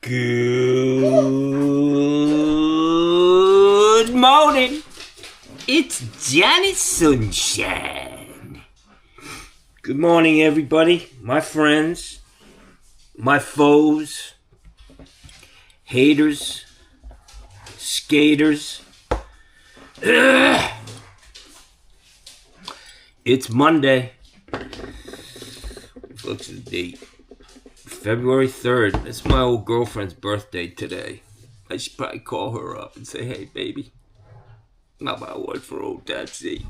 Good morning. It's Johnny Sunshine. Good morning, everybody. My friends, my foes, haters, skaters. It's Monday. What's the date? February 3rd. It's my old girlfriend's birthday today. I should probably call her up and say, hey, baby, how about one for old time's sake?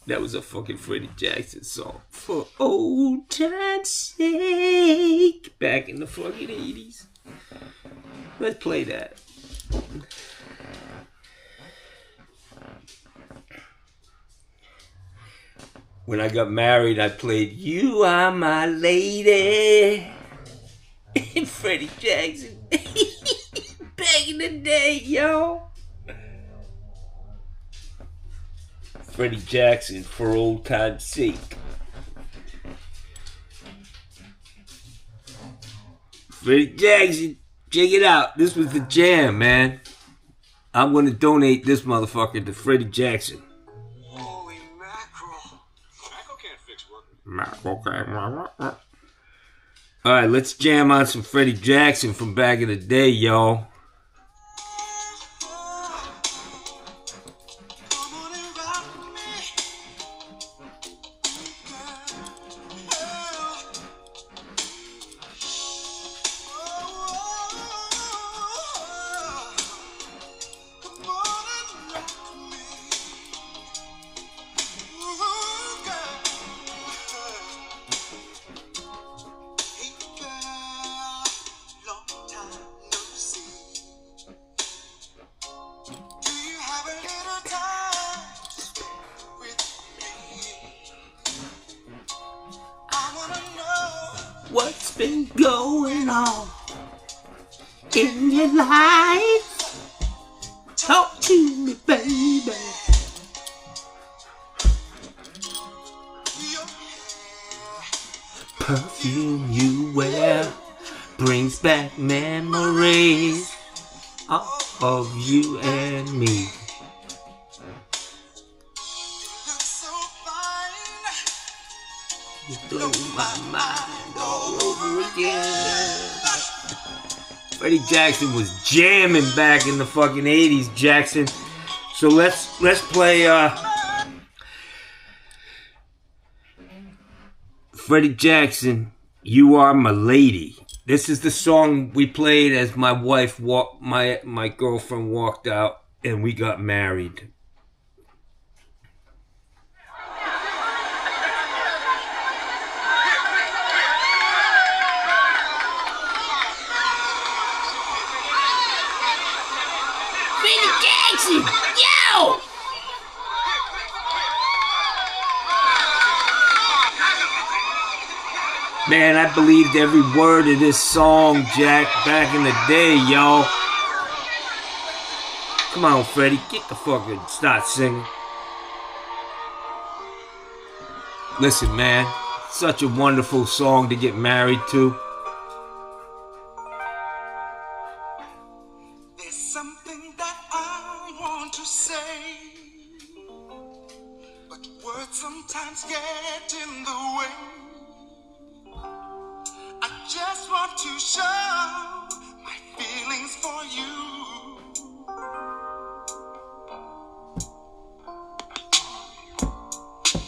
That was a fucking Freddie Jackson song. For old time's sake. Back in the fucking 80s. Let's play that. When I got married, I played You Are My Lady. And Freddie Jackson. Back in the day, yo. Freddie Jackson, For Old Time's Sake. Freddie Jackson, check it out. This was the jam, man. I'm going to donate this motherfucker to Freddie Jackson. Holy mackerel. Mackerel can't fix work. Mackerel. Alright, let's jam on some Freddie Jackson from back in the day, y'all. What's been going on in your life? Talk to me, baby. Perfume you wear brings back memories of you and me. You blow my mind all over again. Freddie Jackson was jamming back in the fucking 80s, Jackson. So let's play Freddie Jackson, You Are My Lady. This is the song we played as my wife my girlfriend walked out and we got married. Yo! Man, I believed every word of this song, Jack, back in the day, y'all. Come on, Freddie, get the fucking start singing. Listen, man, such a wonderful song to get married to. Something that I want to say, but words sometimes get in the way. I just want to show my feelings for you.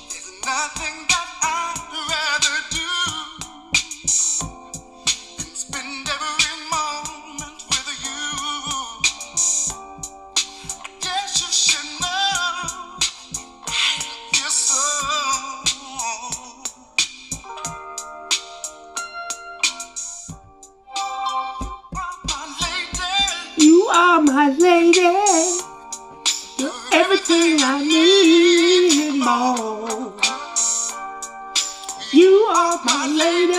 There's nothing that I'd rather do than spend every moment with you. You are my lady. You're everything I need and more. You are my lady.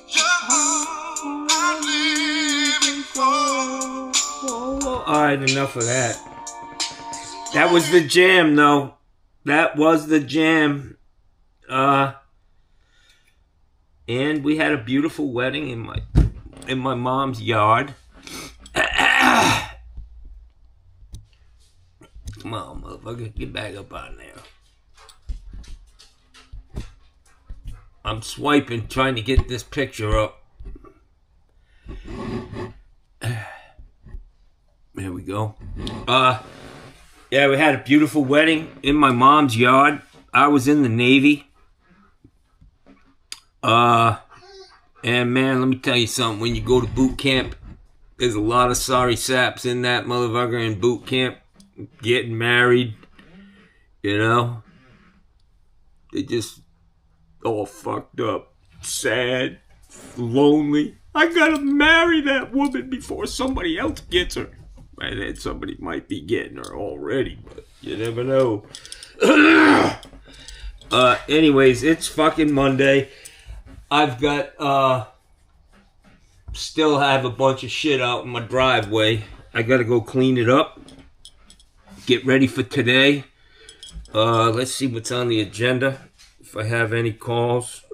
You're all I'm living for. Alright, enough of that. That was the jam, though. That was the jam. And we had a beautiful wedding in my mom's yard. Come on, motherfucker, get back up on there. I'm swiping, trying to get this picture up. There we go. Yeah, we had a beautiful wedding in my mom's yard. I was in the Navy. And man, let me tell you something. When you go to boot camp, there's a lot of sorry saps in that motherfucker in boot camp. Getting married, you know. They just all fucked up, sad, lonely. I gotta marry that woman before somebody else gets her. And then somebody might be getting her already, but you never know. Anyways, it's fucking Monday. I've got, still have a bunch of shit out in my driveway. I gotta go clean it up. Get ready for today. Let's see what's on the agenda. If I have any calls.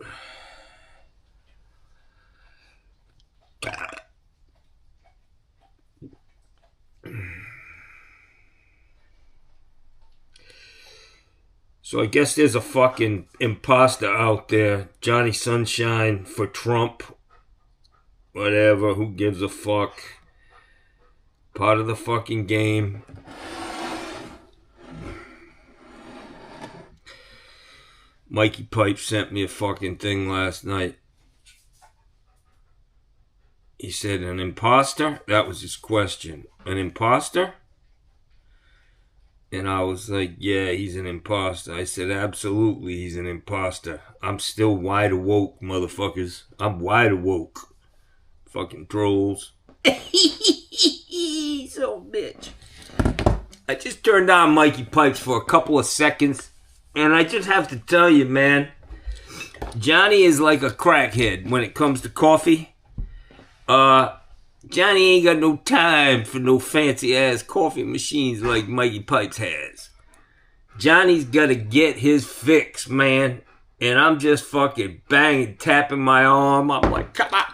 So I guess there's a fucking imposter out there. Johnny Sunshine for Trump. Whatever, who gives a fuck? Part of the fucking game. Mikey Pipe sent me a fucking thing last night. He said, an imposter? That was his question. An imposter? And I was like, yeah, he's an imposter. I said, absolutely, he's an imposter. I'm still wide awoke, motherfuckers. I'm wide awoke. Fucking trolls. So bitch. I just turned on Mikey Pipes for a couple of seconds. And I just have to tell you, man, Johnny is like a crackhead when it comes to coffee. Johnny ain't got no time for no fancy-ass coffee machines like Mikey Pipes has. Johnny's gotta get his fix, man. And I'm just fucking banging, tapping my arm. I'm like, come on.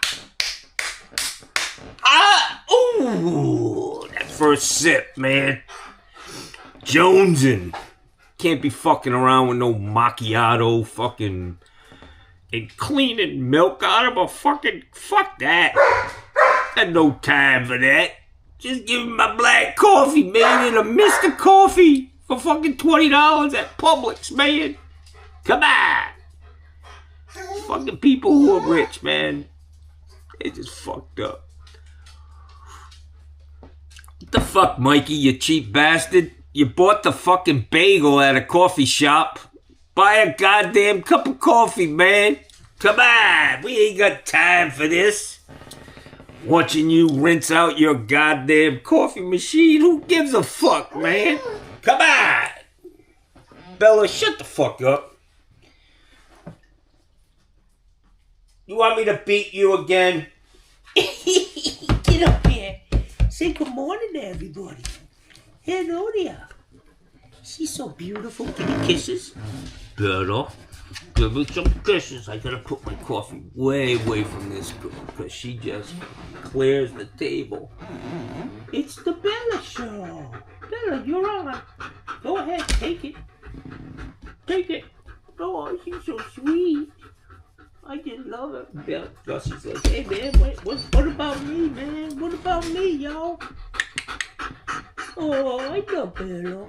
Ooh, that first sip, man. Jonesing. Can't be fucking around with no macchiato fucking and cleaning milk out of a fucking fuck that. Got no time for that. Just give me my black coffee, man, and a Mr. Coffee for fucking $20 at Publix, man. Come on. Fucking people who are rich, man. They just fucked up. What the fuck, Mikey, you cheap bastard? You bought the fucking bagel at a coffee shop. Buy a goddamn cup of coffee, man. Come on. We ain't got time for this. Watching you rinse out your goddamn coffee machine. Who gives a fuck, man? Come on. Bella, shut the fuck up. You want me to beat you again? Get up here. Say good morning to everybody. Hello there. She's so beautiful. Give me kisses. Bella, give me some kisses. I gotta put my coffee way away from this girl because she just clears the table. It's the Bella Show. Bella, you're on. Go ahead, take it. Take it. Oh, she's so sweet. I just love her. Bella, she's like, hey man, what about me, man? What about me, y'all? Oh, I love Bella.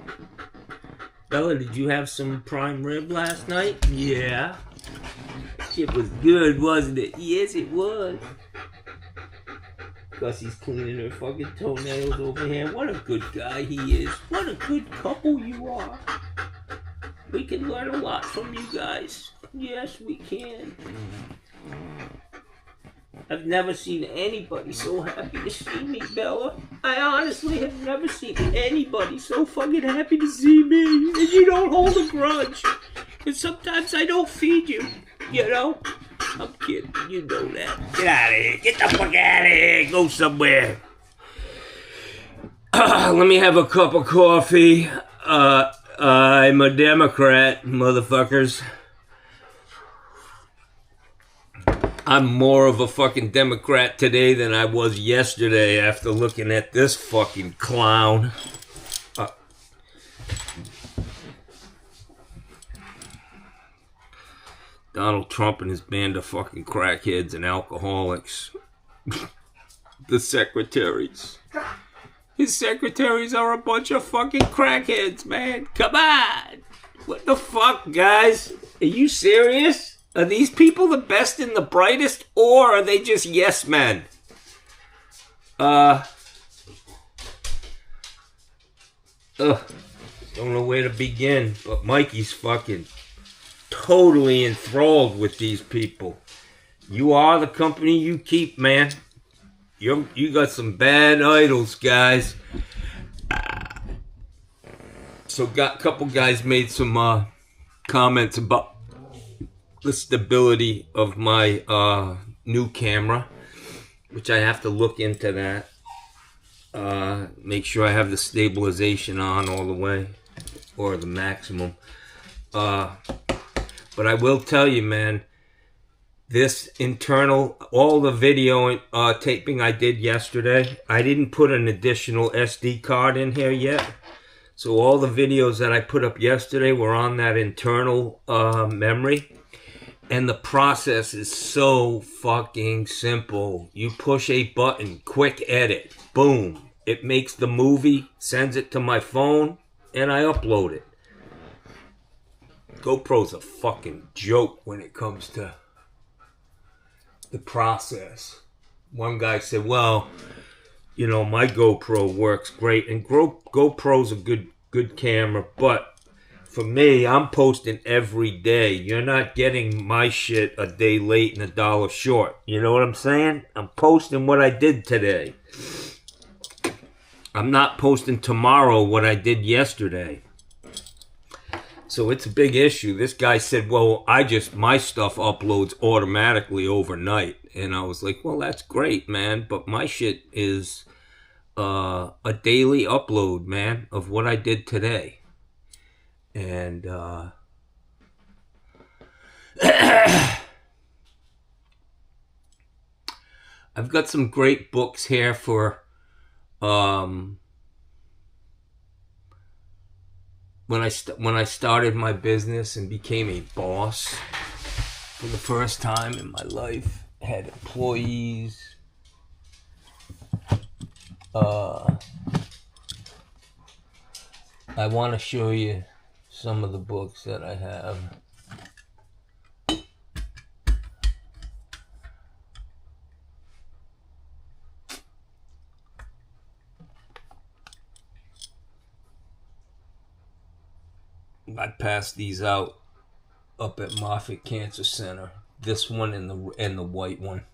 Bella, did you have some prime rib last night? Yeah. Shit was good, wasn't it? Yes, it was. Gussie's cleaning her fucking toenails over here. What a good guy he is. What a good couple you are. We can learn a lot from you guys. Yes, we can. I've never seen anybody so happy to see me, Bella. I honestly have never seen anybody so fucking happy to see me. And you don't hold a grudge. And sometimes I don't feed you, you know? I'm kidding, you know that. Get out of here. Get the fuck out of here. Go somewhere. Let me have a cup of coffee. I'm a Democrat, motherfuckers. I'm more of a fucking Democrat today than I was yesterday after looking at this fucking clown. Donald Trump and his band of fucking crackheads and alcoholics. The secretaries. His secretaries are a bunch of fucking crackheads, man. Come on. What the fuck, guys? Are you serious? Are these people the best and the brightest, or are they just yes men? Don't know where to begin, but Mikey's fucking totally enthralled with these people. You are the company you keep, man. You got some bad idols, guys. So a couple guys made some comments about the stability of my new camera, which I have to look into that. Make sure I have the stabilization on all the way, or the maximum. But I will tell you, man, this internal, all the video taping I did yesterday, I didn't put an additional SD card in here yet. So all the videos that I put up yesterday were on that internal memory. And the process is so fucking simple. You push a button, quick edit, boom. It makes the movie, sends it to my phone, and I upload it. GoPro's a fucking joke when it comes to the process. One guy said, well, you know, my GoPro works great, and GoPro's a good camera, but for me, I'm posting every day. You're not getting my shit a day late and $1 short. You know what I'm saying? I'm posting what I did today. I'm not posting tomorrow what I did yesterday. So it's a big issue. This guy said, well, my stuff uploads automatically overnight. And I was like, well, that's great, man. But my shit is a daily upload, man, of what I did today. And I've got some great books here for when I started my business and became a boss for the first time in my life. I had employees. I want to show you some of the books that I have. I passed these out up at Moffitt Cancer Center. This one and the white one.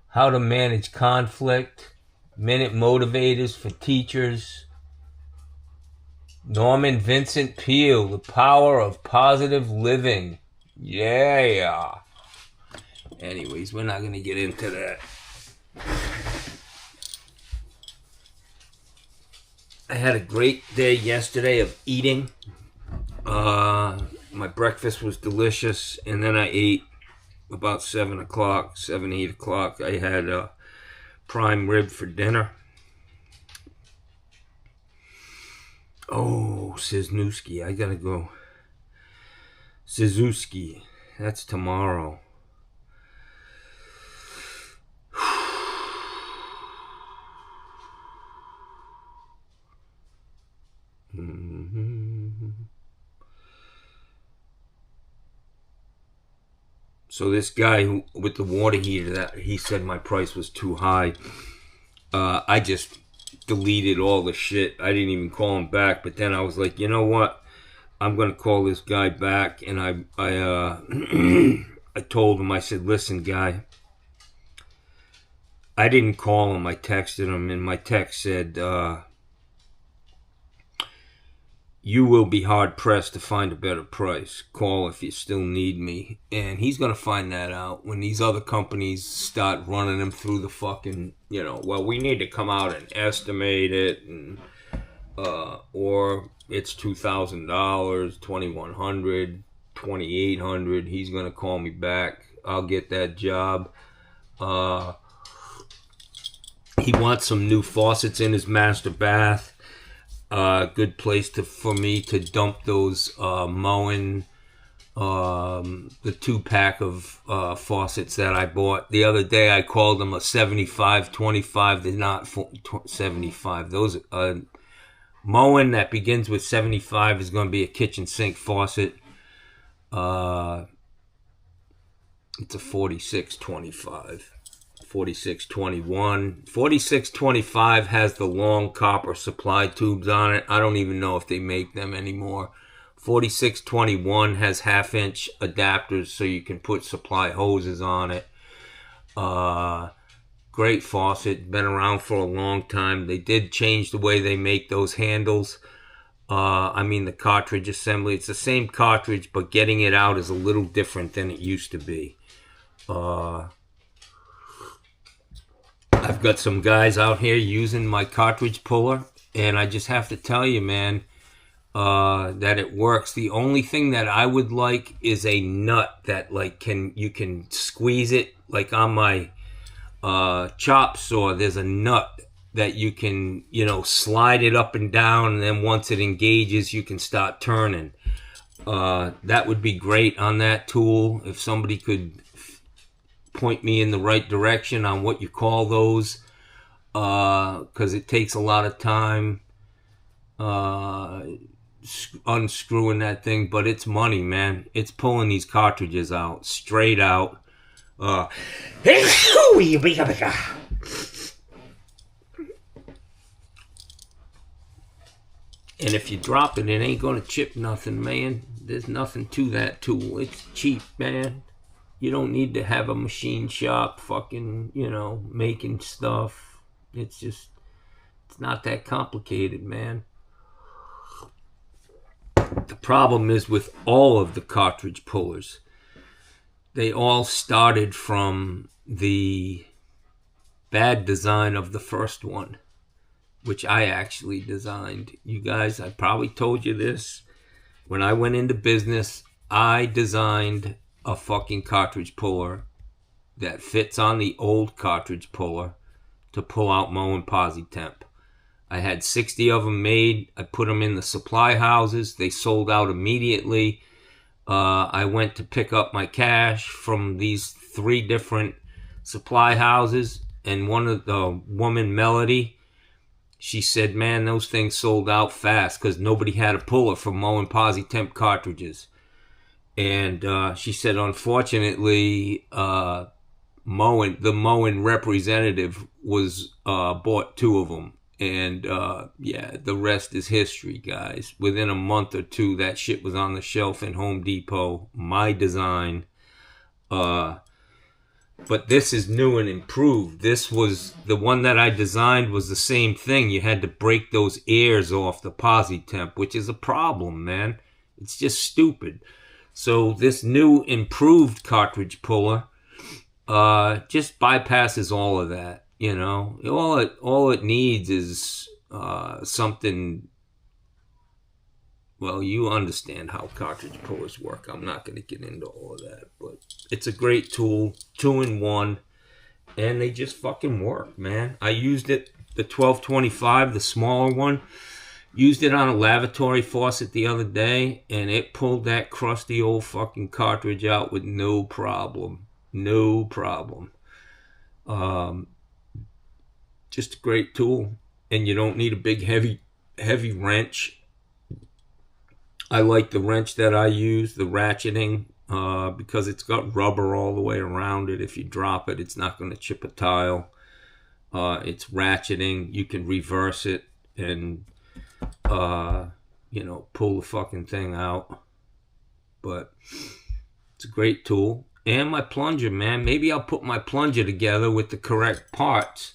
How to manage conflict. Minute motivators for teachers. Norman Vincent Peale, The Power of Positive Living. Yeah. Anyways, we're not going to get into that. I had a great day yesterday of eating. My breakfast was delicious, and then I ate about 7, 8 o'clock. I had prime rib for dinner. Oh, Cisnewski. I got to go. Suzuki. That's tomorrow. So this guy with the water heater, that he said my price was too high. I just deleted all the shit. I didn't even call him back. But then I was like, you know what? I'm gonna call this guy back. And I I told him, I said, listen, guy. I didn't call him. I texted him, and my text said, you will be hard-pressed to find a better price. Call if you still need me. And he's going to find that out when these other companies start running him through the fucking, well, we need to come out and estimate it. And or it's $2,000, $2,100, $2,800. He's gonna call me back. I'll get that job. He wants some new faucets in his master bath. Good place for me to dump those Moen, the 2-pack of faucets that I bought the other day. I called them a 75-25. They're not 75. Those Moen that begins with 75 is going to be a kitchen sink faucet. It's a 46-25. 46-21. 46-25 has the long copper supply tubes on it. I don't even know if they make them anymore. 46-21 has half-inch adapters so you can put supply hoses on it. Great faucet. Been around for a long time. They did change the way they make those handles. I mean the cartridge assembly. It's the same cartridge, but getting it out is a little different than it used to be. I've got some guys out here using my cartridge puller, and I just have to tell you, man, that it works. The only thing that I would like is a nut that you can squeeze it. Like on my chop saw, there's a nut that you can, slide it up and down, and then once it engages, you can start turning. That would be great on that tool. If somebody could point me in the right direction on what you call those, because it takes a lot of time unscrewing that thing, but it's money, man. It's pulling these cartridges out, straight out. And if you drop it, it ain't gonna chip nothing, man. There's nothing to that tool. It's cheap, man. You don't need to have a machine shop fucking, making stuff. It's not that complicated, man. The problem is with all of the cartridge pullers, they all started from the bad design of the first one, which I actually designed. You guys, I probably told you this. When I went into business, I designed a fucking cartridge puller that fits on the old cartridge puller to pull out Moen PosiTemp. I had 60 of them made. I put them in the supply houses. They sold out immediately. I went to pick up my cash from these 3 different supply houses, and one of the woman, Melody, she said, man, those things sold out fast because nobody had a puller for Moen PosiTemp cartridges. And she said, unfortunately, the Moen representative was bought 2 of them. And yeah, the rest is history, guys. Within a month or 2, that shit was on the shelf in Home Depot. My design. But this is new and improved. This was the one that I designed was the same thing. You had to break those ears off the PosiTemp, which is a problem, man. It's just stupid. So this new improved cartridge puller just bypasses all of that. All it needs is something. Well, you understand how cartridge pullers work. I'm not going to get into all of that, but it's a great tool, 2-in-1, and they just fucking work, man. I used it, the 1225, the smaller one. Used it on a lavatory faucet the other day, and it pulled that crusty old fucking cartridge out with no problem. No problem. Just a great tool, and you don't need a big heavy wrench. I like the wrench that I use, the ratcheting, because it's got rubber all the way around it. If you drop it, it's not going to chip a tile. It's ratcheting. You can reverse it and pull the fucking thing out. But it's a great tool. And my plunger, man. Maybe I'll put my plunger together with the correct parts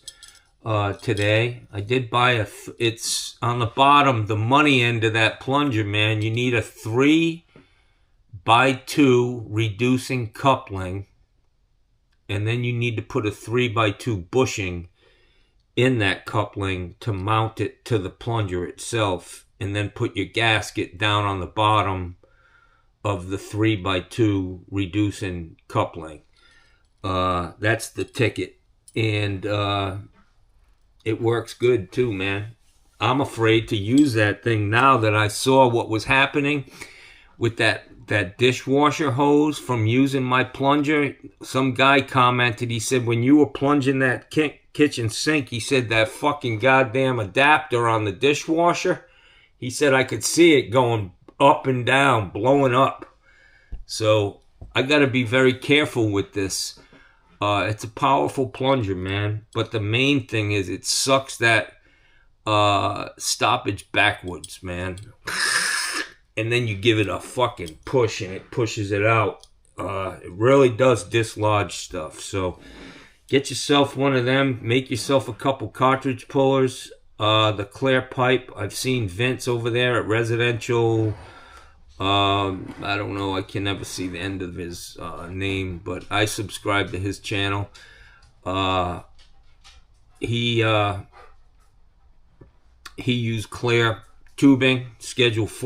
today. I did buy it's on the bottom, the money end of that plunger, man. You need a 3x2 reducing coupling. And then you need to put a 3x2 bushing in that coupling to mount it to the plunger itself, and then put your gasket down on the bottom of the 3x2 reducing coupling. That's the ticket, and it works good too, man. I'm afraid to use that thing now that I saw what was happening with that dishwasher hose from using my plunger. Some guy commented, he said, when you were plunging that kitchen sink, he said that fucking goddamn adapter on the dishwasher, he said I could see it going up and down, blowing up. So I got to be very careful with this. It's a powerful plunger, man. But the main thing is it sucks that stoppage backwards, man. And then you give it a fucking push and it pushes it out. It really does dislodge stuff. So get yourself one of them. Make yourself a couple cartridge pullers. The clear pipe. I've seen Vince over there at Residential. I don't know. I can never see the end of his name, but I subscribe to his channel. He used clear tubing,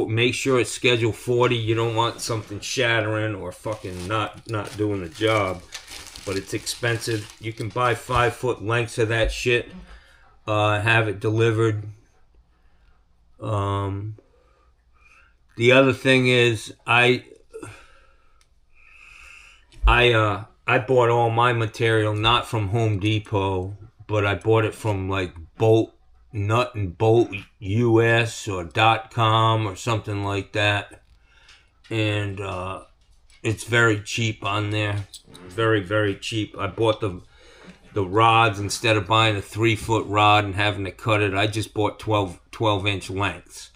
make sure it's schedule 40. You don't want something shattering or fucking not doing the job. But it's expensive. You can buy 5-foot lengths of that shit, have it delivered. The other thing is I bought all my material not from Home Depot, but I bought it from like Nut and Bolt US or .com or something like that, and it's very cheap on there, very, very cheap. I bought the rods. Instead of buying a 3-foot rod and having to cut it, I just bought 12-inch lengths,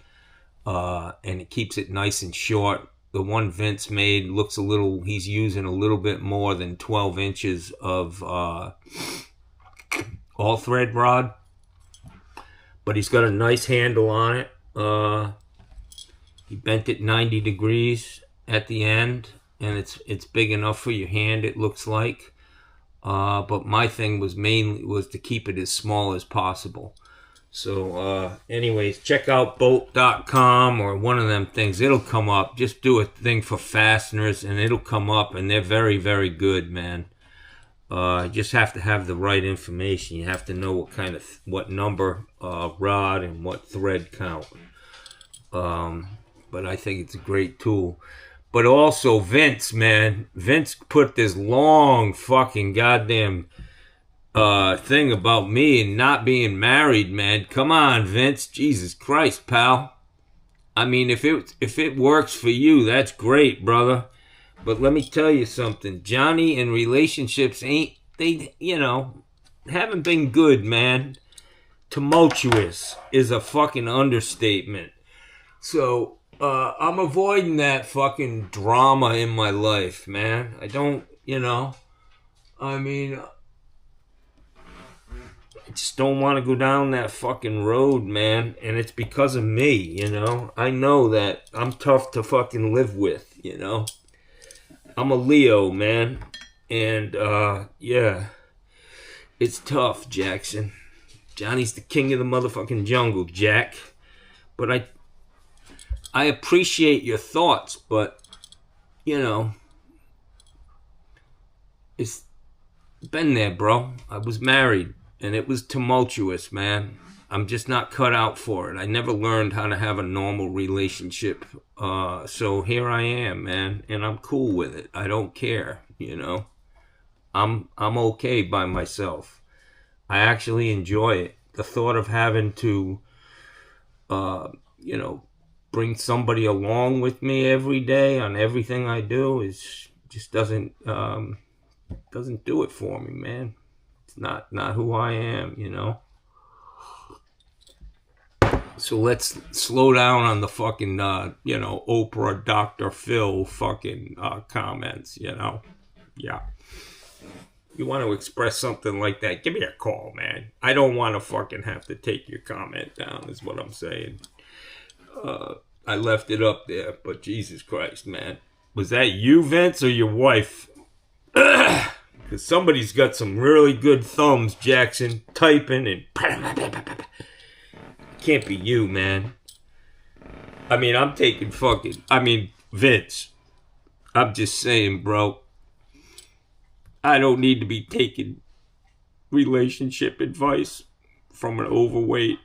and it keeps it nice and short. The one Vince made looks he's using a little bit more than 12 inches of all thread rod. But he's got a nice handle on it. He bent it 90 degrees at the end, and it's big enough for your hand, it looks like. But my thing was to keep it as small as possible. So anyways, check out bolt.com or one of them things. It'll come up. Just do a thing for fasteners, and it'll come up, and they're very, very good, man. You just have to have the right information. You have to know what number rod and what thread count. But I think it's a great tool. But also Vince, man. Vince put this long fucking goddamn thing about me and not being married, man. Come on, Vince. Jesus Christ, pal. I mean, if it works for you, that's great, brother. But let me tell you something. Johnny and relationships haven't been good, man. Tumultuous is a fucking understatement. So, I'm avoiding that fucking drama in my life, man. I don't, I just don't want to go down that fucking road, man. And it's because of me, I know that I'm tough to fucking live with, I'm a Leo, man. And, yeah. It's tough, Jackson. Johnny's the king of the motherfucking jungle, Jack. But I appreciate your thoughts, but, it's been there, bro. I was married, and it was tumultuous, man. I'm just not cut out for it. I never learned how to have a normal relationship. So here I am, man, and I'm cool with it. I don't care, I'm okay by myself. I actually enjoy it. The thought of having to, bring somebody along with me every day on everything I do just doesn't do it for me, man. It's not who I am, So let's slow down on the fucking, Oprah, Dr. Phil fucking comments, Yeah. You want to express something like that, give me a call, man. I don't want to fucking have to take your comment down, is what I'm saying. I left it up there, but Jesus Christ, man. Was that you, Vince, or your wife? Because somebody's got some really good thumbs, Jackson, typing and... Can't be you, man. I mean, I'm taking fucking... I mean, Vince. I'm just saying, bro. I don't need to be taking relationship advice from an overweight,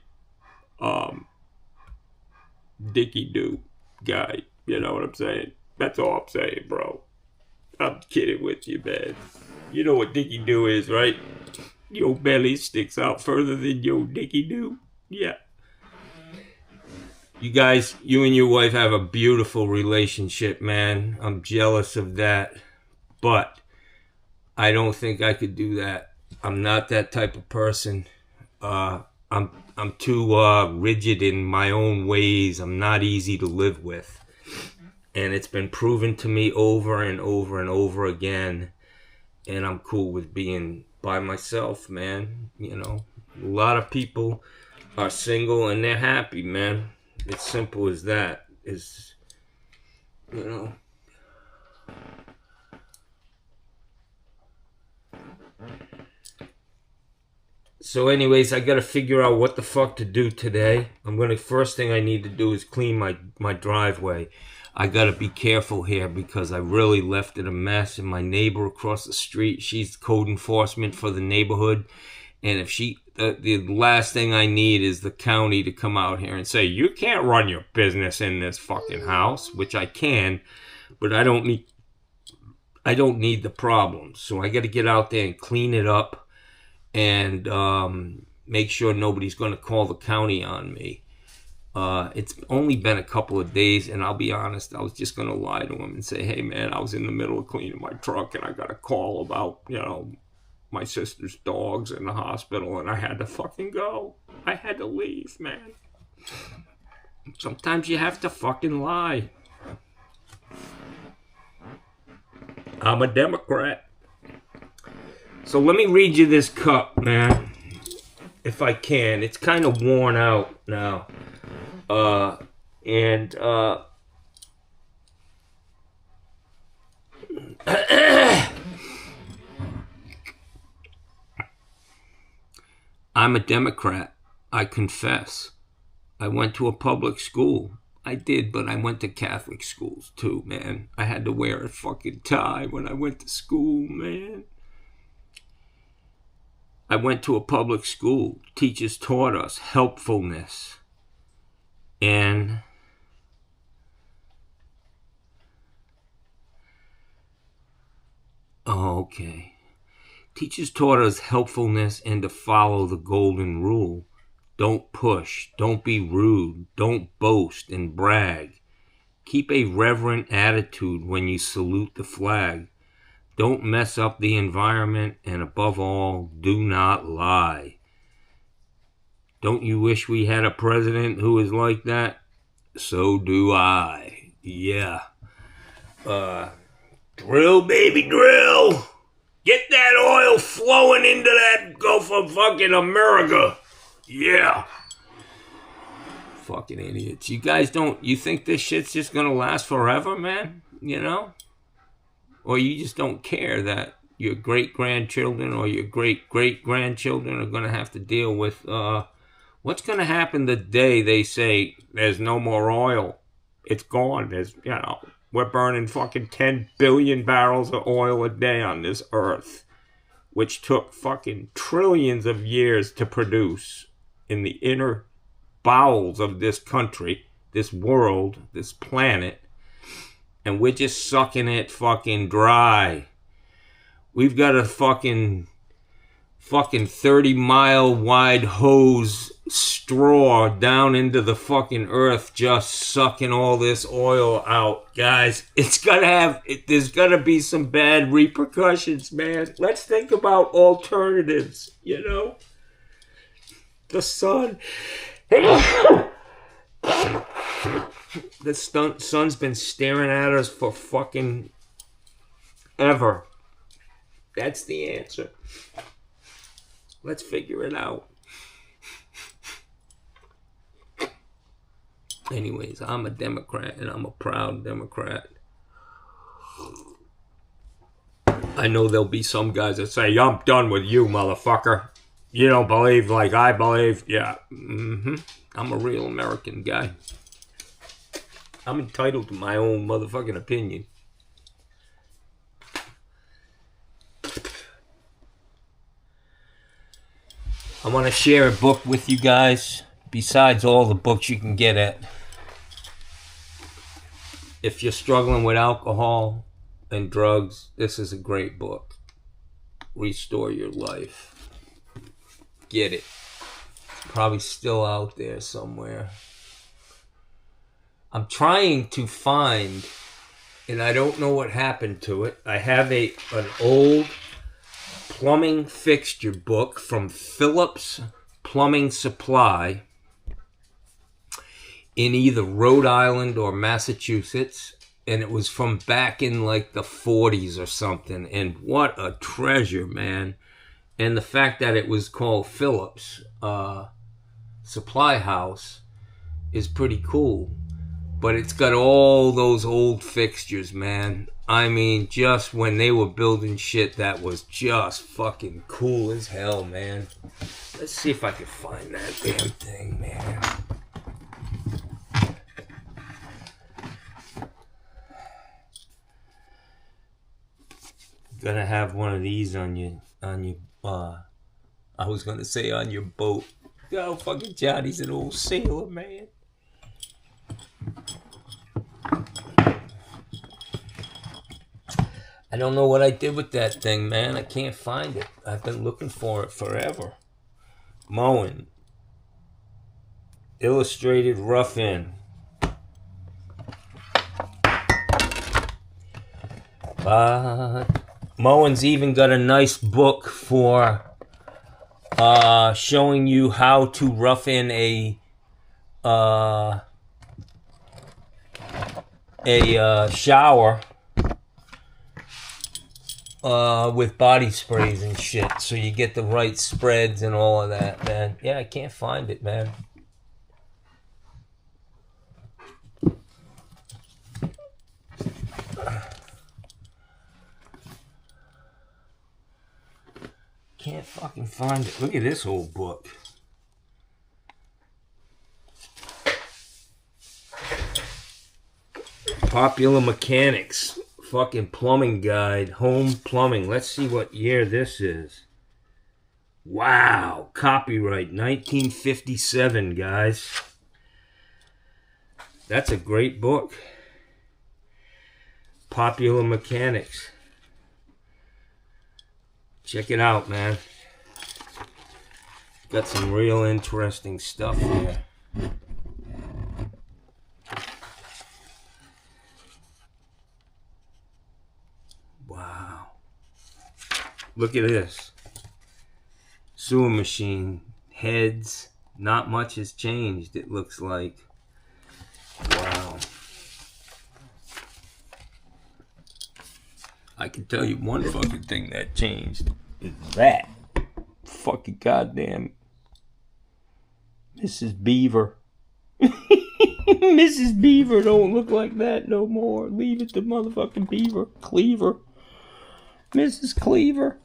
dicky-doo guy. You know what I'm saying? That's all I'm saying, bro. I'm kidding with you, man. You know what dicky-doo is, right? Your belly sticks out further than your dicky-doo. Yeah. You guys, you and your wife have a beautiful relationship, man. I'm jealous of that. But I don't think I could do that. I'm not that type of person. I'm too rigid in my own ways. I'm not easy to live with. And it's been proven to me over and over and over again. And I'm cool with being by myself, man. You know, a lot of people are single and they're happy, man. It's simple as that. Is, you know. So anyways, I gotta figure out what the fuck to do today. First thing I need to do is clean my driveway. I gotta be careful here because I really left it a mess. And my neighbor across the street, she's code enforcement for the neighborhood. And if the last thing I need is the county to come out here and say, you can't run your business in this fucking house, which I can, but I don't need the problems. So I got to get out there and clean it up and make sure nobody's going to call the county on me. It's only been a couple of days, and I'll be honest, I was just going to lie to him and say, hey, man, I was in the middle of cleaning my truck, and I got a call about, you know, my sister's dog's in the hospital, and I had to fucking go. I had to leave, man. Sometimes you have to fucking lie. I'm a Democrat. So let me read you this cup, man. If I can. It's kind of worn out now. I'm a Democrat. I confess. I went to a public school. I did, but I went to Catholic schools too, man. I had to wear a fucking tie when I went to school, man. I went to a public school. Teachers taught us helpfulness. And okay. Teachers taught us helpfulness and to follow the golden rule. Don't push. Don't be rude. Don't boast and brag. Keep a reverent attitude when you salute the flag. Don't mess up the environment, and above all, do not lie. Don't you wish we had a president who is like that? So do I. Yeah. Drill, baby, drill. Get that oil flowing into that Gulf of fucking America. Yeah. Fucking idiots. You guys you think this shit's just gonna last forever, man? You know? Or you just don't care that your great-grandchildren or your great-great-grandchildren are gonna have to deal with, what's gonna happen the day they say there's no more oil? It's gone. There's, you know, we're burning fucking 10 billion barrels of oil a day on this earth, which took fucking trillions of years to produce in the inner bowels of this country, this world, this planet, and we're just sucking it fucking dry. We've got a fucking 30-mile wide hose straw down into the fucking earth, just sucking all this oil out. Guys, there's gotta be some bad repercussions, man. Let's think about alternatives, you know? The sun. The sun's been staring at us for fucking ever. That's the answer. Let's figure it out. Anyways, I'm a Democrat, and I'm a proud Democrat. I know there'll be some guys that say, I'm done with you, motherfucker. You don't believe like I believe. Yeah. I'm a real American guy. I'm entitled to my own motherfucking opinion. I want to share a book with you guys, besides all the books you can get at. If you're struggling with alcohol and drugs, this is a great book. Restore Your Life. Get it. It's probably still out there somewhere. I'm trying to find, and I don't know what happened to it. I have an old plumbing fixture book from Phillips Plumbing Supply in either Rhode Island or Massachusetts, and it was from back in like the 40s or something, and what a treasure, man. And the fact that it was called Phillips Supply House is pretty cool. But it's got all those old fixtures, man. I mean, just when they were building shit that was just fucking cool as hell, man. Let's see if I can find that damn thing, man. Gonna have one of these on your I was gonna say on your boat. Oh, fucking Johnny's an old sailor, man. I don't know what I did with that thing, man. I can't find it. I've been looking for it forever. Mowing. Illustrated rough-in. But Mowing's even got a nice book for showing you how to rough in a shower with body sprays and shit, so you get the right spreads and all of that, man. Yeah, I can't find it, man. Can't fucking find it. Look at this old book. Popular Mechanics. Fucking plumbing guide. Home plumbing. Let's see what year this is. Wow. Copyright 1957, guys. That's a great book. Popular Mechanics. Check it out, man. Got some real interesting stuff here. Wow. Look at this. Sewer machine. Heads. Not much has changed, it looks like. Wow. I can tell you one fucking thing that changed. Is that. Fucking goddamn. Mrs. Beaver. Mrs. Beaver don't look like that no more. Leave it to motherfucking Beaver. Cleaver. Mrs. Cleaver.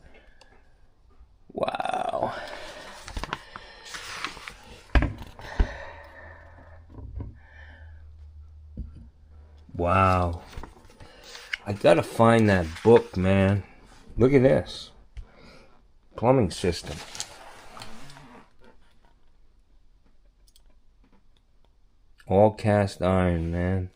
Wow. Wow. I gotta find that book, man. Look at this. Plumbing system. All cast iron, man.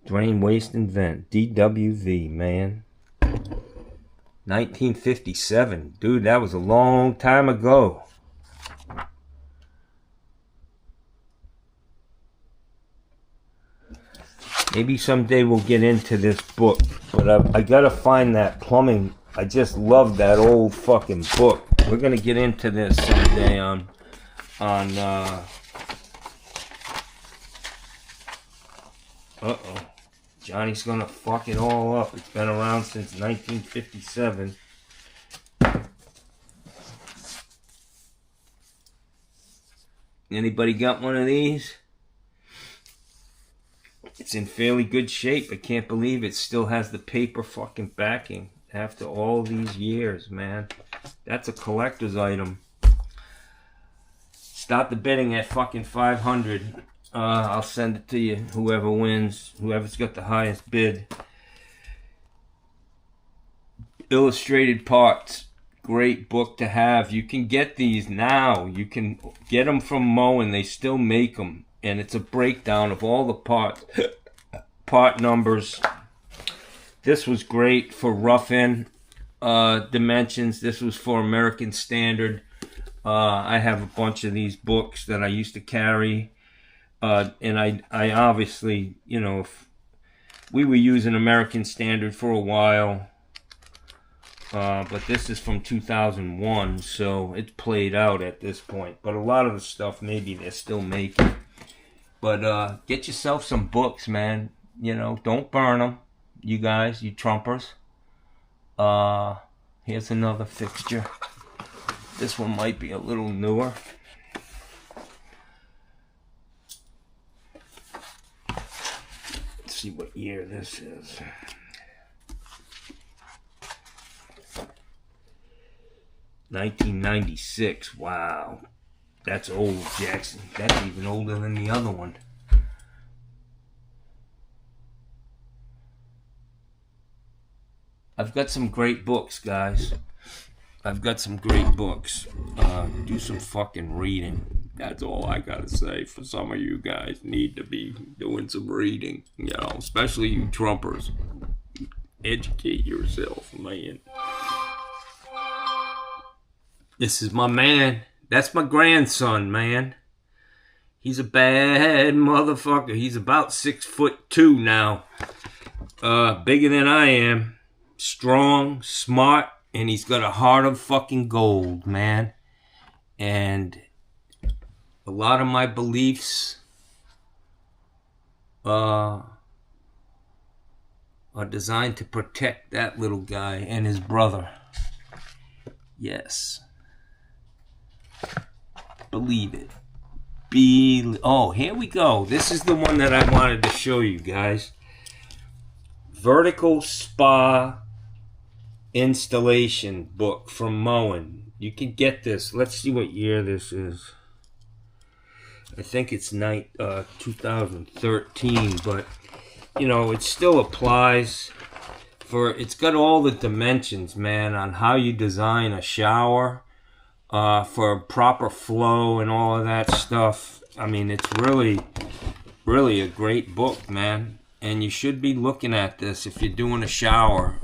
Drain, waste, and vent. DWV, man. 1957. Dude, that was a long time ago. Maybe someday we'll get into this book. But I gotta find that plumbing. I just love that old fucking book. We're gonna get into this someday on uh-oh. Johnny's gonna fuck it all up. It's been around since 1957. Anybody got one of these? It's in fairly good shape. I can't believe it still has the paper fucking backing after all these years, man. That's a collector's item. Start the bidding at fucking 500. I'll send it to you. Whoever wins, whoever's got the highest bid. Illustrated Parts. Great book to have. You can get these now. You can get them from Moen. They still make them. And it's a breakdown of all the parts. Part numbers. This was great for rough-in dimensions. This was for American Standard. I have a bunch of these books that I used to carry. And I obviously, you know, if we were using American Standard for a while. But this is from 2001, so it's played out at this point. But a lot of the stuff, maybe they're still making. But get yourself some books, man. You know, don't burn them, you guys, you Trumpers. Here's another fixture. This one might be a little newer. Let's see what year this is. $1996. Wow. That's old, Jackson. That's even older than the other one. I've got some great books, guys. I've got some great books. Do some fucking reading. That's all I gotta say. For some of you guys need to be doing some reading. You know, especially you Trumpers. Educate yourself, man. This is my man. That's my grandson, man. He's a bad motherfucker. He's about 6'2" now. Bigger than I am. Strong, smart, and he's got a heart of fucking gold, man. And a lot of my beliefs are designed to protect that little guy and his brother. Yes. Believe it. Oh, here we go. This is the one that I wanted to show you guys. Vertical Spa Installation book from Moen. You can get this. Let's see what year this is. I think it's 2013, but you know, it still applies. It's got all the dimensions, man, on how you design a shower. For proper flow and all of that stuff. I mean, it's really, really a great book, man. And you should be looking at this if you're doing a shower.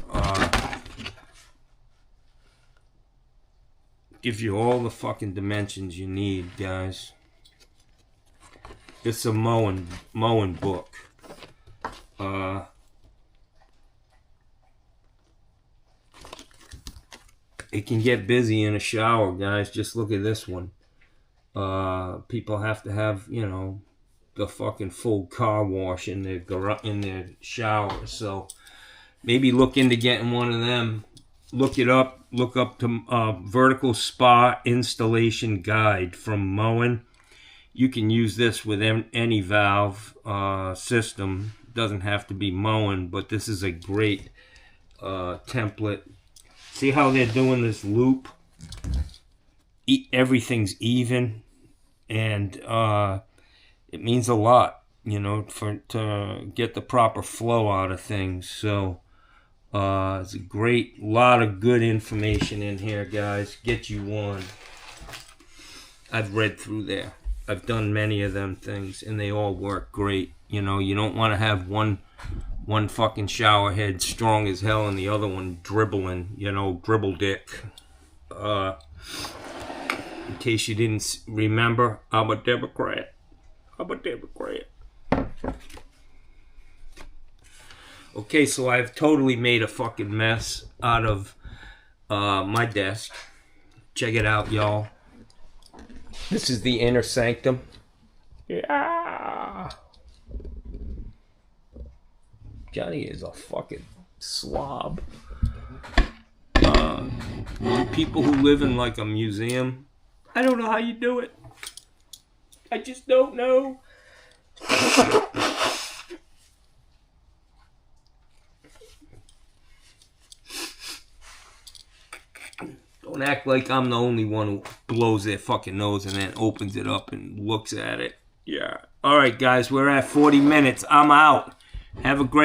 Gives you all the fucking dimensions you need, guys. It's a Moen book. It can get busy in a shower, guys. Just look at this one. People have to have, you know, the fucking full car wash in their shower. So maybe look into getting one of them. Look it up. Look up to Vertical Spa Installation Guide from Moen. You can use this with any valve system. Doesn't have to be Moen, but this is a great template. See how they're doing this loop? Everything's even, and it means a lot, you know, to get the proper flow out of things. So it's a great lot of good information in here, guys. Get you one. I've read through there. I've done many of them things, and they all work great. You know, you don't want to have one fucking shower head strong as hell and the other one dribbling, you know, dribble dick. In case you didn't remember, I'm a Democrat. Okay, so I've totally made a fucking mess out of my desk. Check it out, y'all. This is the inner sanctum. Yeah. Johnny is a fucking slob. People who live in like a museum, I don't know how you do it. I just don't know. Don't act like I'm the only one who blows their fucking nose and then opens it up and looks at it. Yeah. All right, guys, we're at 40 minutes. I'm out. Have a great